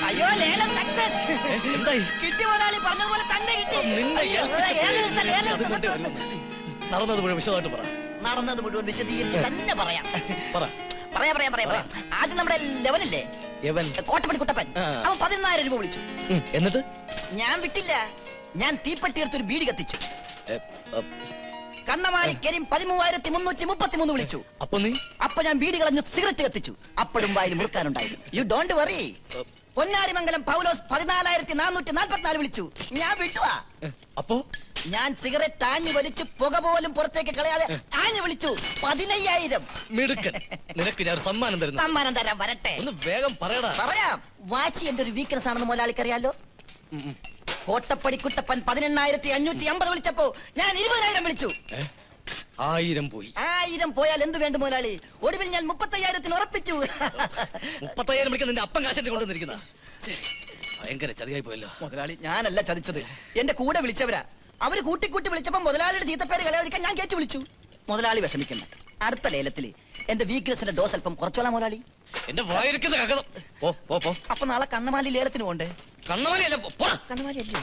അയ്യോ ലേലം സക്സസ്. കിട്ടി മുതലാളി, പറഞ്ഞതുപോലെ തന്നെ കിട്ടി. നടന്നത് മുഴുവൻ വിശദമായിട്ട് പറ. നടന്നത് മുഴുവൻ വിശദീകരിച്ച് തന്നെ പറയാം. പറയാം. ആദ്യം നമ്മുടെ ലെവനില്ലേ, കോട്ടപ്പടി കുട്ടപ്പൻ, അവൻ 14,000 രൂപ വിളിച്ചു. എന്നിട്ട് ഞാൻ വിട്ടില്ല. ഞാൻ തീപ്പെട്ടി എടുത്തൊരു ബീഡി കത്തിച്ചു. കണ്ണമാലി കരീം 13,333 വിളിച്ചു. അപ്പൊ ഞാൻ ബീഡി കളഞ്ഞ് സിഗരറ്റ് കത്തിച്ചു. അപ്പോഴും വായിൽ മുറുക്കാനുണ്ടായിരുന്നു. You don't worry. Ponnarimangalam Paulose 14,444 വിളിച്ചു. ഞാൻ വിട്ടുവാ. അപ്പോ ഞാൻ സിഗരറ്റ് ആഞ്ഞു വലിച്ചു, പുക പോലും പുറത്തേക്ക് കളയാതെ ആഞ്ഞു വിളിച്ചു. 15,000. നിനക്ക് ഞാൻ സമ്മാനം തരുന്നു. സമ്മാനം തരാൻ വരട്ടെ. ഒന്ന് വേഗം പറയടാ. പറയാം. വാശി എന്റെ ഒരു വീക്ക്നെസ് ആണെന്ന് മുതലാളിക്ക് അറിയാലോ. കോട്ടപ്പടി കുട്ടപ്പൻ 18,550 വിളിച്ചപ്പോ ഞാൻ 20,000 വിളിച്ചു. 1000 പോയി. 1000 പോയാൽ എന്ത് വേണ്ട മുതലാളി? ഒടുവിൽ ഞാൻ 35,000 ഉറപ്പിച്ചു. 30,000 വിളിക്കാൻ നിന്റെ അപ്പം കാശന്റെ കൊണ്ടുവന്നിരിക്കുന്ന ഭയങ്കര ചതിയായി പോയല്ലോ മുതലാളി. ഞാനല്ല ചതിച്ചത്, എന്റെ കൂടെ വിളിച്ചവരാ. അവര് കൂട്ടിക്കൂട്ടി വിളിച്ചപ്പോ മുതലാളിയുടെ ചീത്തപ്പേര് കളയാതിരിക്കാൻ ഞാൻ കേട്ടു വിളിച്ചു. മുതലാളി വിഷമിക്കണ്ട. അടുത്ത ലേലത്തില് എന്റെ വീക്ക്നെസിന്റെ ഡോസ് അല്പം കുറച്ചോളാം മുതലാളി. എന്റെ വായിരിക്കുന്ന കക്കണം. അപ്പൊ നാളെ കണ്ണമാലി ലേലത്തിന് പോണ്ടേ? കണ്ണമാലി അല്ല, കണ്ണമാലി അല്ലേ?